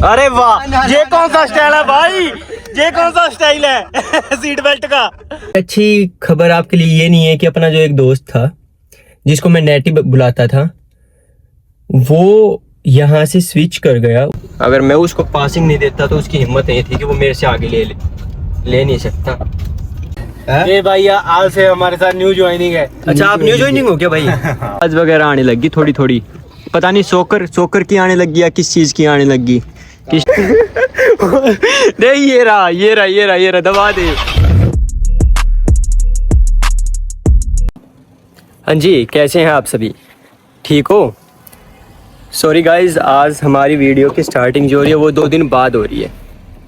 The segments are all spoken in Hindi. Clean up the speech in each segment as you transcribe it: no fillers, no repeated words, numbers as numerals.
अरे वाह, ये कौन सा स्टाइल है भाई, ये कौन सा स्टाइल है सीट बेल्ट का। अच्छी खबर आपके लिए ये नहीं है कि अपना जो एक दोस्त था जिसको मैं नेटी बुलाता था वो यहाँ से स्विच कर गया। अगर मैं उसको पासिंग नहीं देता तो उसकी हिम्मत नहीं थी कि वो मेरे से आगे ले नहीं सकता। ये भैया आज से हमारे साथ न्यू ज्वाइनिंग है। अच्छा, आप न्यू ज्वाइनिंग हो क्या भाई? आज वगैरह आने लगी थोड़ी थोड़ी, पता नहीं सोकर की आने लगी या किस चीज की आने लगी किस नहीं, ये रहा दबा दे। हाँ जी, कैसे हैं आप सभी, ठीक हो? सॉरी गाइज, आज हमारी वीडियो की स्टार्टिंग जो हो रही है वो 2 दिन बाद हो रही है।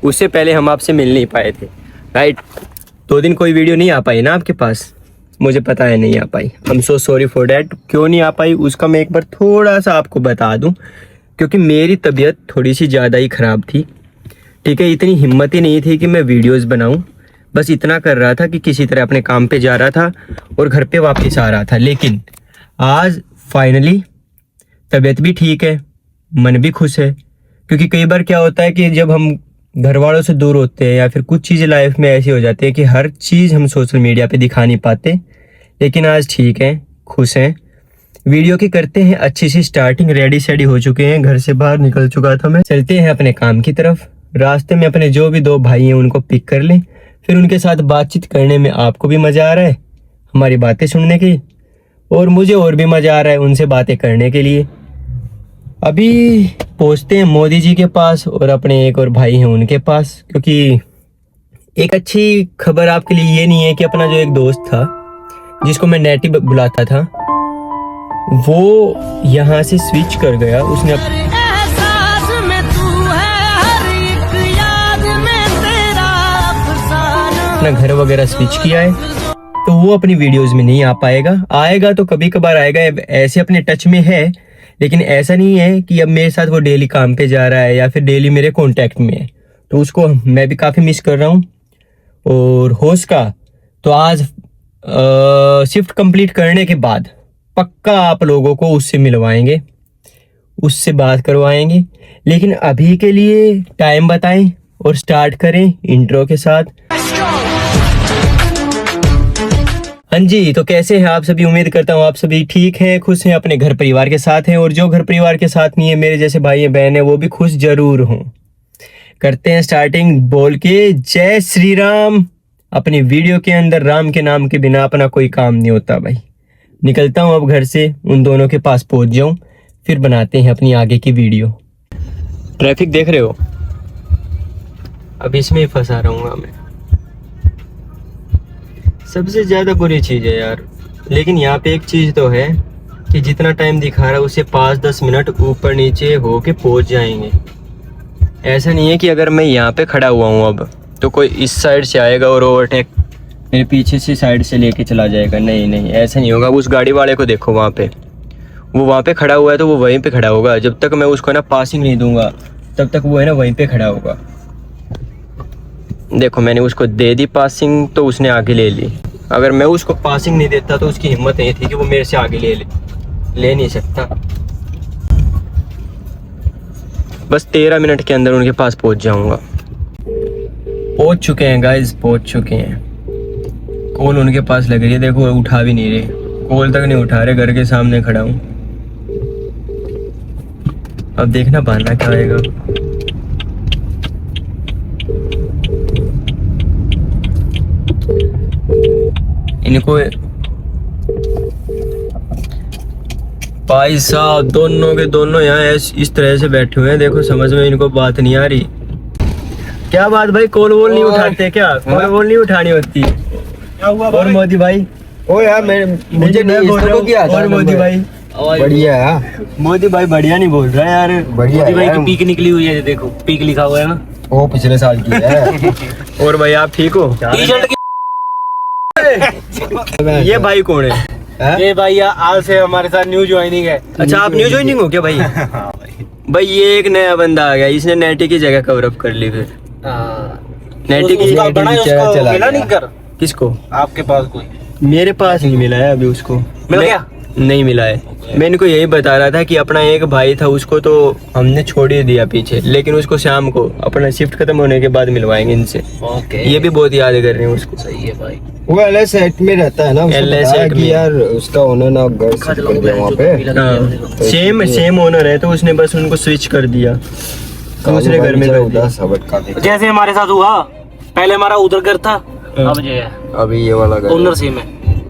उससे पहले हम आपसे मिल नहीं पाए थे, राइट? 2 दिन कोई वीडियो नहीं आ पाई ना आपके पास, मुझे पता है नहीं आ पाई। I'm so sorry for that। क्यों नहीं आ पाई उसका मैं एक बार थोड़ा सा आपको बता दूं, क्योंकि मेरी तबीयत थोड़ी सी ज़्यादा ही ख़राब थी, ठीक है? इतनी हिम्मत ही नहीं थी कि मैं वीडियोस बनाऊं। बस इतना कर रहा था कि किसी तरह अपने काम पे जा रहा था और घर पे वापस आ रहा था। लेकिन आज फाइनली तबीयत भी ठीक है, मन भी खुश है। क्योंकि कई बार क्या होता है कि जब हम घर वालों से दूर होते हैं या फिर कुछ चीज़ें लाइफ में ऐसी हो जाती है कि हर चीज़ हम सोशल मीडिया पे दिखा नहीं पाते। लेकिन आज ठीक है, खुश हैं। वीडियो की करते हैं अच्छी सी स्टार्टिंग। रेडी सेडी हो चुके हैं, घर से बाहर निकल चुका था मैं। चलते हैं अपने काम की तरफ। रास्ते में अपने जो भी 2 भाई हैं उनको पिक कर लें, फिर उनके साथ बातचीत करने में आपको भी मज़ा आ रहा है हमारी बातें सुनने की, और मुझे और भी मज़ा आ रहा है उनसे बातें करने के लिए। अभी पहुँचते हैं मोदी जी के पास और अपने एक और भाई हैं उनके पास। क्योंकि एक अच्छी खबर आपके लिए ये नहीं है कि अपना जो एक दोस्त था जिसको मैं नेटी बुलाता था वो यहाँ से स्विच कर गया। उसने अपना घर वगैरह स्विच किया है, तो वो अपनी वीडियोस में नहीं आ पाएगा। आएगा तो कभी कभार आएगा, ऐसे अपने टच में है। लेकिन ऐसा नहीं है कि अब मेरे साथ वो डेली काम पे जा रहा है या फिर डेली मेरे कांटेक्ट में है। तो उसको मैं भी काफ़ी मिस कर रहा हूँ। और होश का तो आज शिफ्ट कंप्लीट करने के बाद पक्का आप लोगों को उससे मिलवाएंगे, उससे बात करवाएंगे। लेकिन अभी के लिए टाइम बताएं और स्टार्ट करें इंट्रो के साथ। हाँ जी, तो कैसे हैं आप सभी? उम्मीद करता हूँ आप सभी ठीक हैं, खुश हैं, अपने घर परिवार के साथ हैं। और जो घर परिवार के साथ नहीं है, मेरे जैसे भाई या बहन है, वो भी खुश जरूर हों। करते हैं स्टार्टिंग बोल के जय श्री राम। अपनी वीडियो के अंदर राम के नाम के बिना अपना कोई काम नहीं होता भाई। निकलता हूँ अब घर से, उन दोनों के पास पहुँच जाऊँ, फिर बनाते हैं अपनी आगे की वीडियो। ट्रैफिक देख रहे हो, अब इसमें ही फंसा रहूँगा मैं। सबसे ज़्यादा बुरी चीज़ है यार। लेकिन यहाँ पे एक चीज़ तो है कि जितना टाइम दिखा रहा है उससे 5-10 मिनट ऊपर नीचे हो के पहुँच जाएंगे। ऐसा नहीं है कि अगर मैं यहाँ पे खड़ा हुआ हूँ अब तो कोई इस साइड से आएगा और ओवरटेक मेरे पीछे से साइड से लेके चला जाएगा। नहीं, ऐसा नहीं होगा। उस गाड़ी वाले को देखो, वहाँ पे वो वहाँ पे खड़ा हुआ है तो वो वहीं पे खड़ा होगा। जब तक मैं उसको ना पासिंग नहीं दूंगा तब तक वो है ना वहीं पे खड़ा होगा। देखो, मैंने उसको दे दी पासिंग तो उसने आगे ले ली। अगर मैं उसको पासिंग नहीं देता तो उसकी हिम्मत नहीं थी कि वो मेरे से आगे ले नहीं सकता। बस 13 मिनट के अंदर उनके पास पहुंच जाऊंगा। पहुंच चुके हैं गाइज, पहुंच चुके हैं। कॉल उनके पास लग रही है, देखो उठा भी नहीं रहे, कॉल तक नहीं उठा रहे। घर के सामने खड़ा हूँ। अब देखना बहाना क्या आएगा। इनको भाई साहब दोनों के दोनों यहाँ इस तरह से बैठे हुए हैं। देखो, समझ में इनको बात नहीं आ रही। क्या बात भाई, कॉल वोल नहीं उठाते क्या? कॉल वोल नहीं उठानी होती? क्या हुआ? और मोदी भाई, ओ यार मुझे नहीं बोल रहा क्या? और मोदी भाई बढ़िया है। मोदी भाई बढ़िया नहीं बोल रहा यार। बढ़िया मोदी भाई की पीक निकली हुई है, देखो पीक लिखा हुआ है ना, वो पिछले साल की है। और भाई आप ठीक हो? टी-शर्ट ये भाई कौन है? ये भैया आज से हमारे साथ न्यू ज्वाइनिंग है। अच्छा, आप न्यू ज्वाइनिंग हो क्या भाई? भाई ये एक नया बंदा आ गया, इसने नेटी की जगह कवर अप कर ली। फिर नेटी की चला नहीं कर। किसको? आपके पास कोई? मेरे पास नहीं मिला है अभी। उसको मिल गया? नहीं मिला है। मैं इनको यही बता रहा था कि अपना एक भाई था, उसको तो हमने छोड़ ही दिया पीछे, लेकिन उसको शाम को अपना शिफ्ट खत्म होने के बाद मिलवाएंगे इनसे। ये भी बहुत याद कर रहे हैं उसको। सही है भाई। वो LS सेट में रहता है ना, उसको LS बताया सेट कि में। यार उसका ओनर ना घर शिफ्ट कर दिया वहाँ पे। सेम ओनर है, तो उसने बस उनको स्विच कर दिया दूसरे घर में कर दिया। जैसे हमारे साथ हुआ, पहले हमारा उधर घर था, अब ये है, अभी ये वाला घर ओनर सेम है।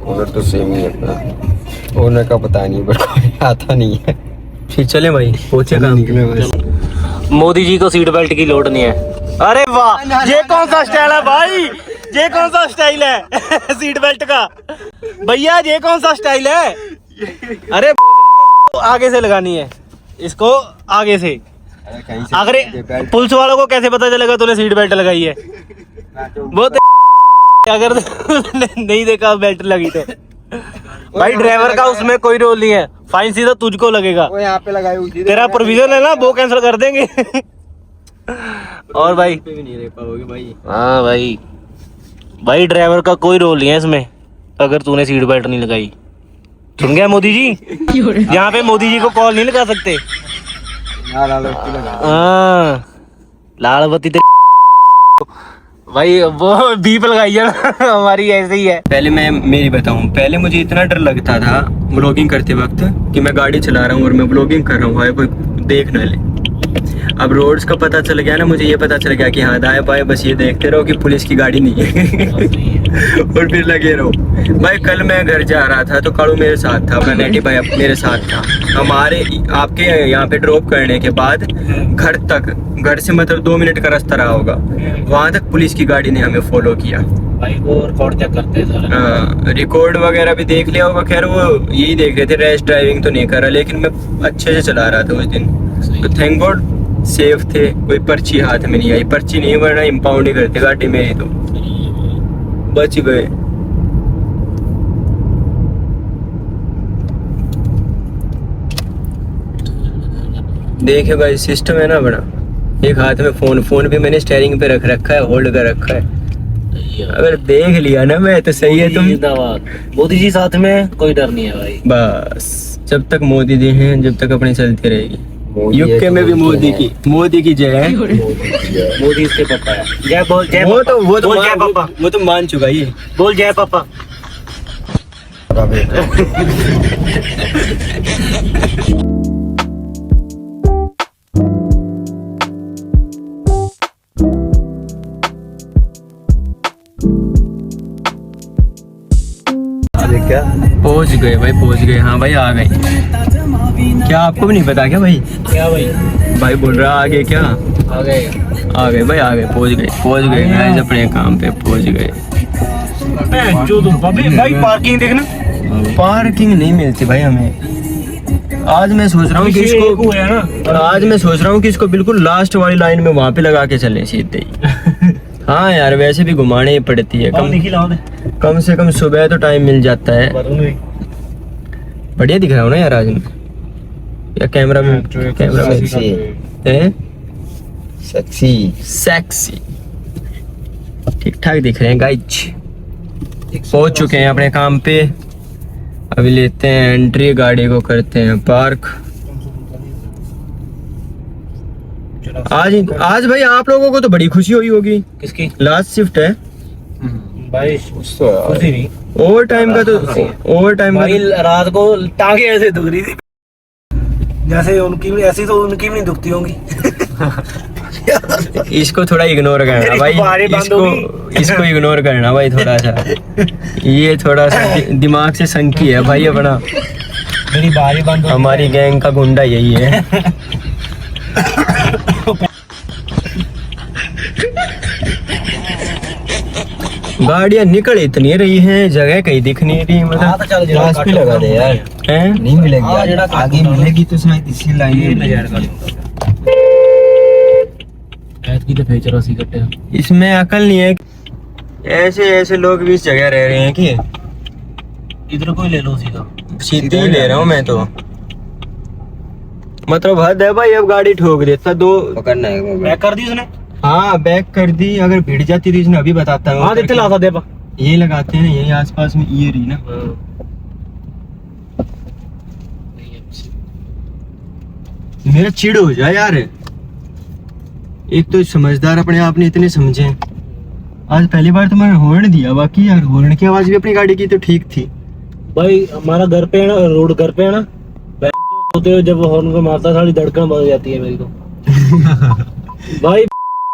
ओनर तो सेम ही है अपना। ओनर का पता नहीं, पर कोई आता नहीं है। फिर चले भाई, पहुंचे काम। निकले बस। मोदी जी को सीट बेल्ट की लोड नहीं है। अरे वाह, ये कौन सा स्टाइल है भाई, ये कौन सा स्टाइल है सीट बेल्ट का भैया, ये कौन सा स्टाइल है? अरे आगे से लगानी है इसको, आगे से। अगर पुलिस वालों को कैसे पता चलेगा तूने सीट बेल्ट लगाई है? बहुत अगर नहीं देखा बेल्ट लगी तो भाई ड्राइवर का उसमें कोई रोल नहीं है, फाइन सीधा तुझको लगेगा। वो यहाँ पे लगाई हुई थी। तेरा प्रोविजन है ना, वो कैंसिल कर देंगे। और भाई भी नहीं रह पाओगे भाई। हाँ भाई, भाई ड्राइवर का कोई रोल नहीं है इसमें अगर तूने सीट बेल्ट नहीं लगाई। सुन गया मोदी जी, यहाँ पे मोदी जी को कॉल नहीं लगा सकते। यहाँ लाल बत्ती लगा। हाँ लाल बत्ती भाई, वो बीप लगाई है ना हमारी ऐसे ही है। पहले मैं मेरी बताऊं, पहले मुझे इतना डर लगता था व्लॉगिंग करते वक्त कि मैं गाड़ी चला रहा हूँ और मैं व्लॉगिंग कर रहा हूँ, भाई कोई देख ना ले। अब रोड्स का पता चल गया ना, मुझे ये पता चल गया कि हाँ दाएं बाएं बस ये देखते रहो कि पुलिस की गाड़ी नहीं है और फिर लगे रहो। भाई कल मैं घर जा रहा था तो कालू मेरे साथ था, अपना नेटी भाई मेरे साथ था। हमारे आपके यहाँ पे ड्रॉप करने के बाद घर तक, घर से मतलब 2 मिनट का रास्ता रहा होगा, वहाँ तक पुलिस की गाड़ी ने हमें फॉलो किया। भाई वो रिकॉर्ड चेक करते हैं सारा। रिकॉर्ड वगैरह भी देख लिया होगा। खैर वो यही देख रहे थे, रैश ड्राइविंग तो नहीं कर रहा, लेकिन मैं अच्छे से चला रहा था उस दिन, तो थैंक गॉड सेफ थे। कोई पर्ची हाथ में नहीं आई, पर्ची नहीं वरना इम्पाउंड ही करते गाड़ी मेरी, तो बच गए। देखे भाई सिस्टम है ना बड़ा। एक हाथ में फोन भी मैंने स्टीयरिंग पे रख रखा है, होल्ड कर रखा है। अगर देख लिया ना मैं तो सही है। तुम मोदी जी साथ में, कोई डर नहीं है भाई। बस जब तक मोदी जी हैं, जब तक अपनी चलती रहेगी। यूके में भी मोदी की जय है। मोदी इसके पापा है। जय बोल, जय वो तो बोल जय पापा, वो तो मान चुका ये। बोल जय पापा। क्या पहुंच गए भाई, पहुंच गए। हाँ भाई आ गए। क्या आपको भी नहीं पता क्या भाई? क्या भाई? भाई बोल रहा आगे क्या? आ गए भाई आ गए, पहुंच गए गाइस, अपने काम पे पहुंच गए। जो तुम भाई पार्किंग देखना, पार्किंग नहीं मिलती भाई हमें। आज मैं सोच रहा हूँ कि इसको बिल्कुल लास्ट वाली लाइन में वहाँ पे लगा के चले सीधे ही। हाँ यार वैसे भी घुमाने ही पड़ती है, कम से कम सुबह तो टाइम मिल जाता है। बढ़िया दिख रहा हूँ ना यार आज मैं, या कैमरा में सेक्सी ठीक ठाक दिख रहे हैं गाइज। पहुंच चुके हैं अपने काम पे, अभी लेते हैं एंट्री, गाड़ी को करते हैं पार्क। आज भाई आप लोगों को तो बड़ी खुशी हुई होगी। किसकी? लास्ट शिफ्ट है भाई, खुशी नहीं, ओवर टाइम का तो भाई रात को टांगे ऐसे दुख रही थी जैसे उनकी भी, ऐसी तो उनकी भी नहीं दुखती होंगी। इसको थोड़ा इग्नोर करना भाई, इसको इग्नोर करना भाई थोड़ा सा। ये थोड़ा सा दिमाग से संकी है भाई अपना। मेरी बारी बंद, हमारी गैंग का गुंडा यही है। गाड़ियाँ निकल इतनी रही हैं, जगह कहीं दिख नहीं रही। मतलब ग्लास भी लगा दे यार, हैं? नहीं मिलेगी आगे मिलेगी तो शायद इसी लाइन में। इसमें अकल नहीं है। ऐसे लोग भी इस जगह रह रहे हैं कि इधर कोई ले लो सीधा। सीधे ही ले रहा हूँ मैं तो। मतलब हद है भाई, अब गाड़ी ठोक देता दो। पकड़ना है बैक कर दी उसने। हाँ बैक कर दी, अगर भिड़ जाती थी इसने अभी बताता है। हाँ देते लाता दे। यही लगाते हैं यही आसपास में, ये रही ना। मेरा चिढ़ हो जाए यार। एक तो समझदार अपने आप ने इतने समझे, आज पहली बार तो मैंने हॉर्न दिया, बाकी यार हॉर्न की आवाज भी अपनी गाड़ी की तो ठीक थी। भाई हमारा घर पे है ना, रोड घर पे है ना, होते हुए जब हॉर्न को मारता सारी धड़कन बढ़ जाती है मेरी तो। भाई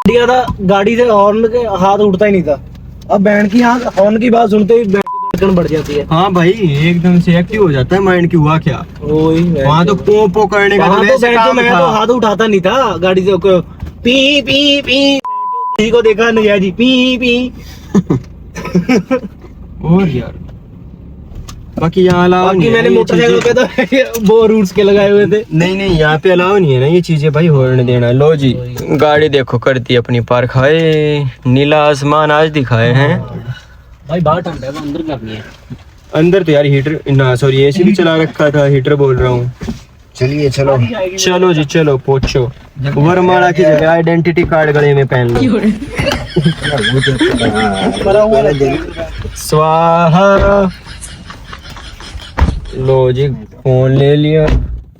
दिया था गाड़ी से, हॉर्न के हाथ उठता ही नहीं था, अब बैंड की हॉर्न की बात सुनते ही धड़कन बढ़ जाती है। हाँ भाई एकदम से एक्टिव हो जाता है माइंड की। हुआ क्या वही वहाँ तो पो पो करने का तो वैसे काम मैं था। तो हाथ उठाता नहीं था गाड़ी से, पी पी पी, किसी को देखा नहीं है जी, पी पी। और यार बाकी यहाँ अलाउ बाकी नहीं है मैंने ये मोटरसाइकिल चीजें। पे तो वो रूट्स के लगाए हुए थे। नहीं नहीं यहाँ पे अलाउ नहीं है ना ये चीजें भाई, हॉर्न देना। लो जी गाड़ी देखो कर दी अपनी पार्क। हाय नीला आसमान आज दिखाए हैं। भाई बाहर ठंडा है, अंदर करनी है। अंदर तो यार हीटर ना, सॉरी एसी भी चला रखा था, हीटर बोल रहा हूँ। चलिए चलो। चलो जी चलो पहुंचो। वरमाला की जगह आइडेंटिटी कार्ड गले में पहन लो। स्वाहा। लो जी फोन ले लिया।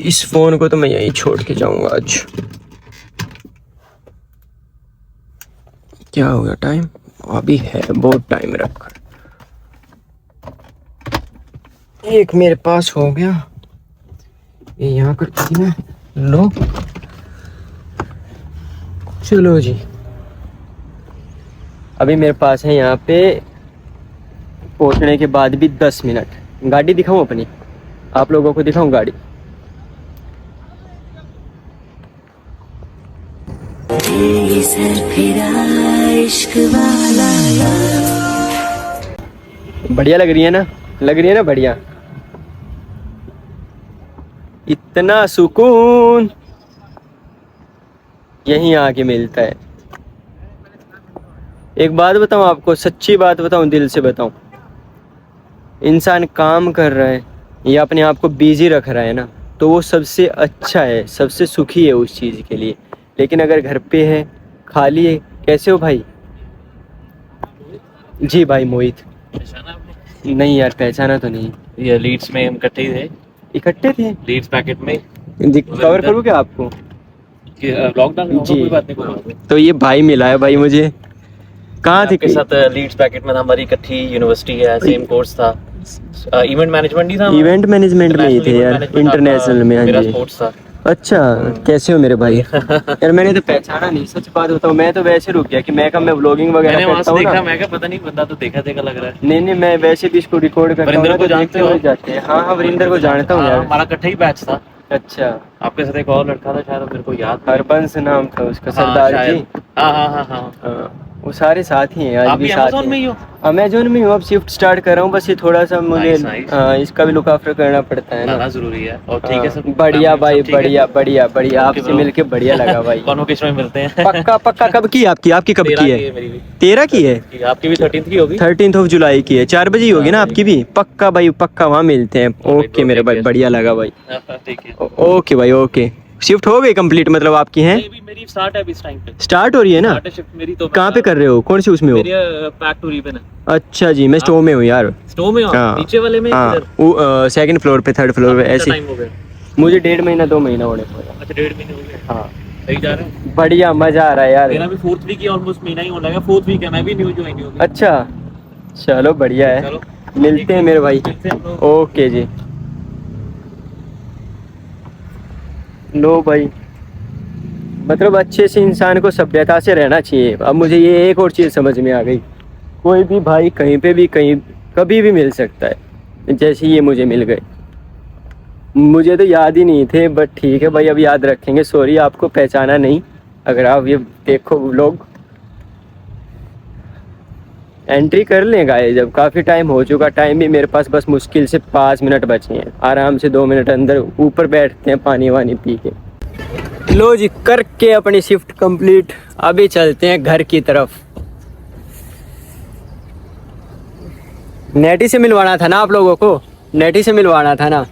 इस फोन को तो मैं यहीं छोड़ के जाऊंगा आज। क्या हो गया टाइम? अभी है बहुत टाइम रखा। एक मेरे पास हो गया, ये यहाँ करती है लो। चलो जी अभी मेरे पास है यहाँ पे पहुँचने के बाद भी 10 मिनट। गाड़ी दिखाऊं अपनी, आप लोगों को दिखाऊं गाड़ी। बढ़िया लग रही है ना, लग रही है ना बढ़िया। इतना सुकून यहीं आके मिलता है। एक बात बताऊं आपको, सच्ची बात बताऊं, दिल से बताऊं, इंसान काम कर रहा है या अपने आप को बिजी रख रहा है ना, तो वो सबसे अच्छा है, सबसे सुखी है उस चीज़ के लिए। लेकिन अगर घर पे है, खाली है, कैसे हो भाई? जी भाई मोहित। नहीं यार पहचाना तो नहीं। ये लीड्स में हम इकट्ठे ही थे, इकट्ठे थे। लीड्स पैकेट में। कवर करूँ क्या आपको? लॉकडाउन जी। कोई बात नहीं, कोई बात नहीं। तो ये भाई मिला है भाई मुझे। कहाँ थे? आपके साथ लीड्स पैकेट में था, हमारी इकट्ठी यूनिवर्सिटी है, सेम कोर्स था। इवेंट मैनेजमेंट ही था। इवेंट मैनेजमेंट में ही थे यार, इंटरनेशनल में। हाँ मेरा जी। स्पोर्ट्स था। अच्छा कैसे हो मेरे भाई? यार मैंने तो पहचाना नहीं, सच बात बताऊं, मैं तो वैसे रुक गया कि मैं कब मैं व्लॉगिंग मैंने वगैरह वहां करता से हूँ देखा, ना। मैं क्या पता नहीं, बंदा तो देखा देखा लग रहा है। नहीं नहीं मैं वैसे भी इसको रिकॉर्ड करता हूँ वरिंदर ना, को तो जानते देखते हो? हुए जाते हैं। हाँ हाँ वरिंदर को जानता हूँ हाँ, यार। हमारा इकट्ठा ही बैच था। अच्छा आपके साथ एक और लड़का था शायद, मेरे को याद नहीं। हरबंस नाम था उसका, हाँ, सरदार शायद। जी। हाँ हाँ हाँ हाँ। हाँ, वो सारे साथ ही हैं, आज आप भी भी साथ Amazon में ही हो? अमेजोन में हूँ, अब शिफ्ट स्टार्ट कर रहा हूँ। बस ये थोड़ा सा मुझे Nice, nice. इसका भी लुक आफ्टर करना पड़ता है ना। लाना जरूरी है। और ठीक है सब? बढ़िया family भाई, सब ठीक है? बढ़िया बढ़िया बढ़िया। Okay, आपसे bro. मिलके बढ़िया लगा भाई। कॉन्वोकेशन में मिलते हैं। पक्का पक्का। कब की आपकी? आपकी कब 13 की है? मेरी भी। 13 की है? आपकी भी 13th की होगी। 13 ऑफ जुलाई की है, 4 बजे ही होगी ना हाँ, आपकी भी? पक्का भाई पक्का, वहाँ मिलते हैं। ओके मेरे भाई, बढ़िया लगा भाई। ठीक है। ओके भाई ओके। शिफ्ट हो गई कंप्लीट मतलब आपकी हैं? नहीं, अभी मेरी स्टार्ट है अभी इस टाइम पे। स्टार्ट हो रही है ना? स्टार्ट है शिफ्ट मेरी तो। कहाँ पे कर रहे हो, कौन सी उसमें हो? मेरी पैक टू रिबन है। अच्छा जी, मैं स्टोव में हूँ यार। स्टोव में हो? हाँ। नीचे वाले में? हाँ इधर? वो सेकंड फ्लोर पे, थर्ड फ्लोर पे ऐसे। टाइम हो गया? मुझे 1.5 महीना 2 महीना होने वाला। अच्छा 1.5 महीने हो गए। हाँ सही जा रहे हैं? बढ़िया, मजा आ रहा है यार। मेरा भी 4th वीक ही ऑलमोस्ट महीना ही होने लगा। 4th वीक है, मैं भी न्यू ज्वाइन हुई हूँ। अच्छा चलो बढ़िया है, चलो मिलते हैं मेरे भाई। मिलते हैं हम लोग। ओके जी। लो भाई मतलब अच्छे से इंसान को सभ्यता से रहना चाहिए। अब मुझे ये एक और चीज़ समझ में आ गई, कोई भी भाई कहीं पे भी कहीं कभी भी मिल सकता है। जैसे ये मुझे मिल गए, मुझे तो याद ही नहीं थे, बट ठीक है भाई अब याद रखेंगे। सॉरी आपको पहचाना नहीं, अगर आप ये देखो व्लॉग। एंट्री कर लें गाइस, जब काफ़ी टाइम हो चुका। टाइम भी मेरे पास बस मुश्किल से 5 मिनट बचे हैं, आराम से 2 मिनट अंदर ऊपर बैठते हैं पानी वानी पी के। लो जी करके अपनी शिफ्ट कंप्लीट, अभी चलते हैं घर की तरफ। नेटी से मिलवाना था ना आप लोगों को, नेटी से मिलवाना था ना,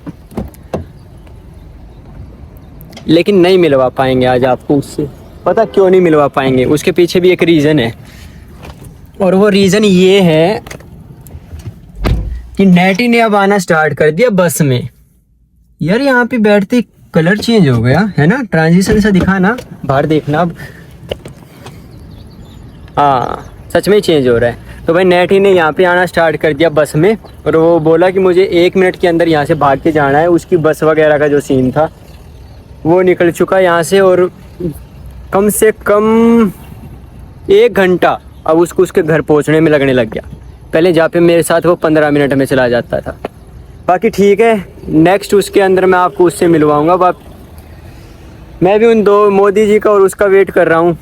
लेकिन नहीं मिलवा पाएंगे आज आपको उससे। पता क्यों नहीं मिलवा पाएंगे, उसके पीछे भी एक रीज़न है, और वो रीज़न ये है कि नेटी ने अब आना स्टार्ट कर दिया बस में। यार यहाँ पे बैठते कलर चेंज हो गया है ना, ट्रांजिशन सा दिखा ना, बाहर देखना अब। हाँ सच में चेंज हो रहा है। तो भाई नेट ही ने यहाँ पे आना स्टार्ट कर दिया बस में, और वो बोला कि मुझे 1 मिनट के अंदर यहाँ से भाग के जाना है। उसकी बस वगैरह का जो सीन था वो निकल चुका यहाँ से, और कम से कम 1 घंटा अब उसको उसके घर पहुँचने में लगने लग गया। पहले जहाँ पे मेरे साथ वो 15 मिनट में चला जाता था। बाकी ठीक है, नेक्स्ट उसके अंदर मैं आपको उससे मिलवाऊँगा। मैं भी उन 2 मोदी जी का और उसका वेट कर रहा हूँ,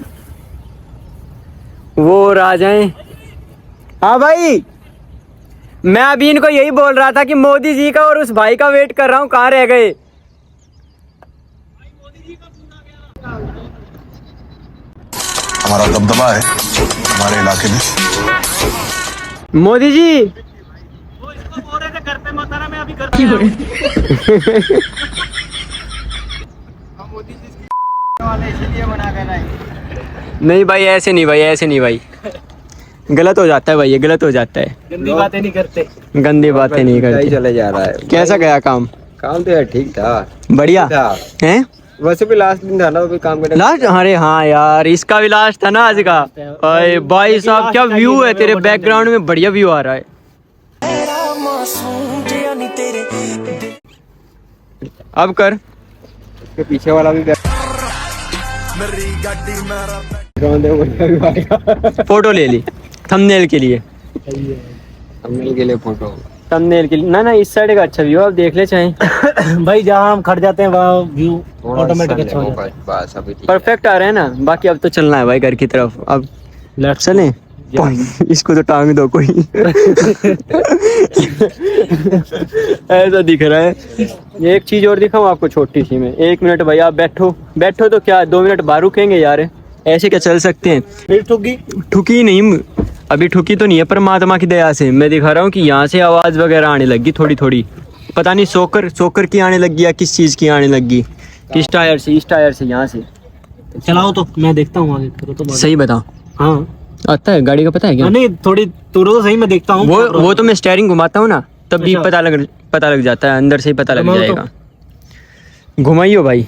वो और आ जाएं। हाँ भाई, मैं अभी इनको यही बोल रहा था कि मोदी जी का और उस भाई का वेट कर रहा हूँ, कहाँ रह गए? हमारा दबदबा है हमारे इलाके में। मोदी जी वो इसको बोल रहे थे घर पे मत आना, मैं अभी घर पे हूँ। नहीं भाई, ऐसे नहीं भाई, ऐसे नहीं भाई, गलत हो जाता है भाई, ये गलत हो जाता है। गंदी बातें नहीं करते। गंदी बातें नहीं सही करते। चले जा रहा है। कैसा गया काम? काम तो यार ठीक था, बढ़िया था। हैं? वैसे भी लास्ट दिन था ना, तो भी काम करने लास्ट? अरे हाँ यार, इसका भी लास्ट था ना आज का। अरे भाई साहब, क्या व्यू है तेरे बैकग्राउंड में, बढ़िया व्यू आ रहा है। अब कर के पीछे वाला भी फोटो ले ली थंबनेल के लिए, थंबनेल के लिए फोटो। थंबनेल के लिए। ना इस साइड का अच्छा व्यू, आप देख ले चाहें। भाई जहाँ हम खड़ जाते हैं वहाँ व्यू ऑटोमेटिक अच्छा हो जाता है। बस अभी ठीक है। परफेक्ट आ रहा है ना। बाकी अब तो चलना है भाई घर की तरफ। अब लेट्स चलें? इसको तो टांग दो कोई। ऐसा दिख रहा है। एक चीज और दिखाऊं आपको छोटी सी में, 1 मिनट भाई आप बैठो। बैठो तो क्या 2 मिनट बाहर रुकेंगे यार, ऐसे क्या चल सकते हैं? फिर ठुकी ठुकी नहीं, अभी ठुकी तो नहीं है, परमात्मा की दया से मैं दिखा रहा हूँ कि यहाँ से आवाज वगैरह आने लगी थोड़ी थोड़ी। पता नहीं सोकर की आने लगी या किस चीज की आने लगी, किस टायर से, इस टायर से, यहाँ से। चलाओ तो मैं देखता हूँ आगे। करो तो सही बता, हाँ आता है गाड़ी का पता है क्या? नहीं थोड़ी तुरो तो सही, मैं देखता हूँ। वो तो मैं स्टेयरिंग घुमाता हूँ ना, तब भी अच्छा। पता लग जाता है, अंदर से ही पता लग घुमाओ तो। जाएगा। घुमाइयो भाई।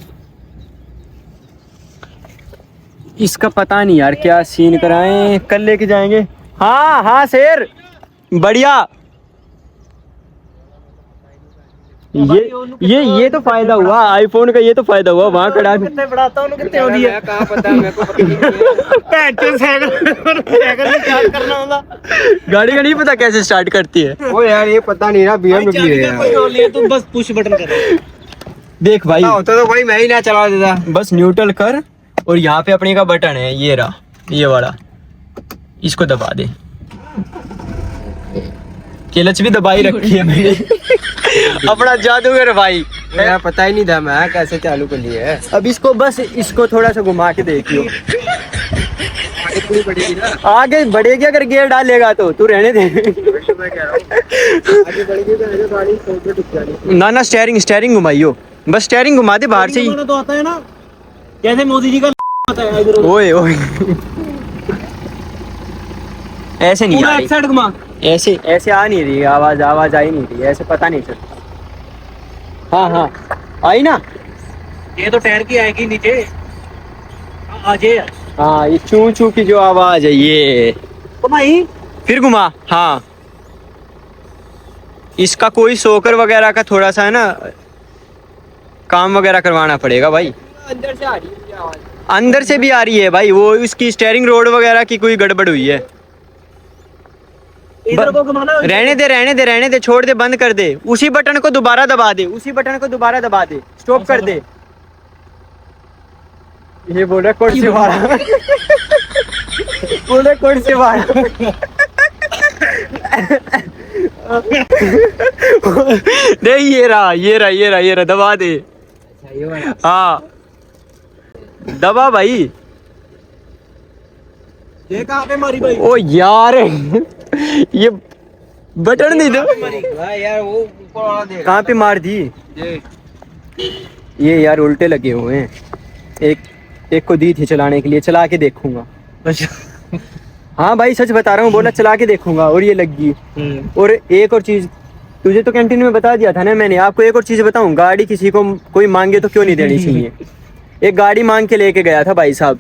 इसका पता नहीं यार क्या सीन कराएं, कल लेके जाएंगे। हाँ हाँ शेर, बढ़िया। ये तो फायदा हुआ आईफोन का, ये तो फायदा हुआ। वहाँ खड़ा कितने बढ़ाता हूँ कितने हो रही है। कहाँ पता, मेरे को पता नहीं है। साइकिल स्टार्ट करना होगा। गाड़ी का नहीं पता कैसे स्टार्ट करती है। ओ यार ये पता नहीं ना, BMW चाबी है का कोई रोल नहीं है, तुम बस पुश बटन करो। देख भाई, होता तो भाई मैं ही ना चला देता। बस न्यूट्रल कर, और यहाँ पे अपने का बटन है, ये रहा, ये वाला, इसको दबा दे। क्लच भी दबाई रखी है मैंने। अपना जादूगर भाई। यार पता ही नहीं था मैं कैसे चालू कर लिया है। अब इसको थोड़ा सा घुमा के देखियो। आगे पूरी पड़ेगी ना, आगे बढ़ेगी अगर गियर डालेगा तो, तू रहने दे। मैं कह रहा हूँ आगे बढ़ेगी तो ऐसे गाड़ी फोटो टुक जाएगी। ना स्टेयरिंग घुमाइयो, बस स्टेयरिंग घुमा दे बाहर से ही। तो आता है ना, जैसे मोदी जी का आता है इधर ओए ऐसे नहीं पूरा आ एक रही, साइड घुमा। ऐसे आ नहीं रही आवाज आ ही नहीं रही, ऐसे पता नहीं चलता। हाँ आई ना। ये तो टायर की आएगी नीचे आजे। हाँ, ये चू की जो आवाज है ये। घुमाई फिर घुमा। हाँ, इसका कोई सोकर वगैरह का थोड़ा सा है ना, काम वगैरह करवाना पड़ेगा भाई। अंदर से आ रही है आवाज। अंदर से भी आ रही है भाई, वो इसकी स्टेयरिंग रोड वगैरह की कोई गड़बड़ हुई है। इधर को घुमाना। रहने दे, छोड़ दे, बंद कर दे। उसी बटन को दोबारा दबा दे, स्टॉप कर दे। ये बोल रहा कोड से मारा। बोल रहा कोड से मारा। नहीं, ये रहा, दबा दे। हाँ दबा भाई। ये कहाँ पे मारी भाई? ओ यार, ये बटन नहीं दो। यार वो ऊपर वाला देख कहाँ पे मार दी? ये यार उल्टे लगे हुए हैं। एक को दी थी चलाने के लिए, चला के देखूंगा। हाँ भाई सच बता रहा हूँ, बोला चला के देखूंगा, और ये लग गई। और एक और चीज तुझे तो कैंटीन में बता दिया था ना मैंने। आपको एक और चीज बताऊं, गाड़ी किसी को कोई मांगे तो क्यों नहीं देनी चाहिए। एक गाड़ी मांग के लेके गया था भाई साहब,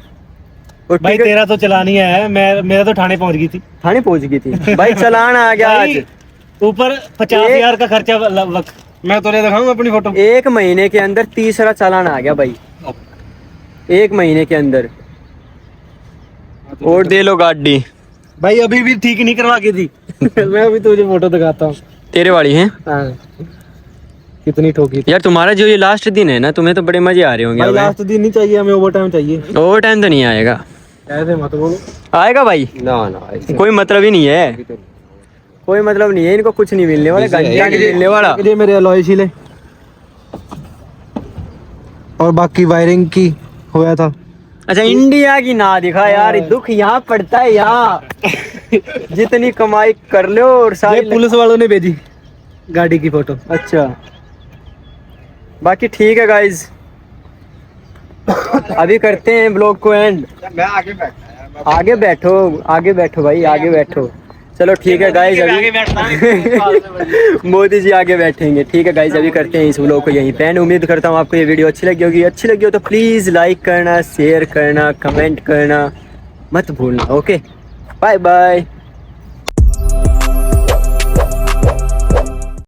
और भाई टिकट तेरा तो चलानी है, मैं मेरा तो थाने पहुंच गई थी थाने पहुंच गई थी भाई। चालान आ गया आज। भाई, ऊपर 50,000 का खर्चा मैं तुझे दिखाऊं अपनी फोटो। 1 महीने के अंदर तीसरा चालान आ गया भाई, 1 महीने के अंदर। और दे लो गाड़ी। भाई अभी भी ठीक नहीं करवा के दी मैं अभी तुझे फोटो दिखाता हूँ। तेरे वाली है हाँ, कितनी ठोकी थी यार। तुम्हारा जो ये लास्ट दिन है ना, तुम्हें तो बड़े मजे आ रहे होंगे। भाई। अब लास्ट दिन नहीं चाहिए हमें, ओवर टाइम चाहिए। ओवर टाइम तो नहीं आएगा। ऐसे मत बोलो। आएगा भाई, ना ना ऐसे कोई मतलब ही नहीं है, तो कोई मतलब नहीं है। इनको कुछ नहीं मिलने वाला, बिल्कुल है। घंटा नहीं मिलने वाला। ये मेरे अलॉय शीले और बाकी वायरिंग की होया था। अच्छा, इंडिया की ना दिखा यार, दुख यहाँ पड़ता है यहाँ। जितनी कमाई कर लो और ये सारी पुलिस वालों ने भेजी गाड़ी की फोटो। अच्छा, बाकी ठीक है गाइज, अभी करते हैं ब्लॉग को एंड। मैं आगे बैठा आगे बैठो, आगे बैठो भाई, आगे बैठो। चलो ठीक है गाइज, अभी मोदी जी आगे बैठेंगे। ठीक है गाइज, अभी करते हैं इस व्लॉग को यहीं पे एंड। उम्मीद करता हूँ आपको ये वीडियो अच्छी लगी होगी। अच्छी लगी हो तो प्लीज़ लाइक करना, शेयर करना, कमेंट करना मत भूलना। Okay, bye bye.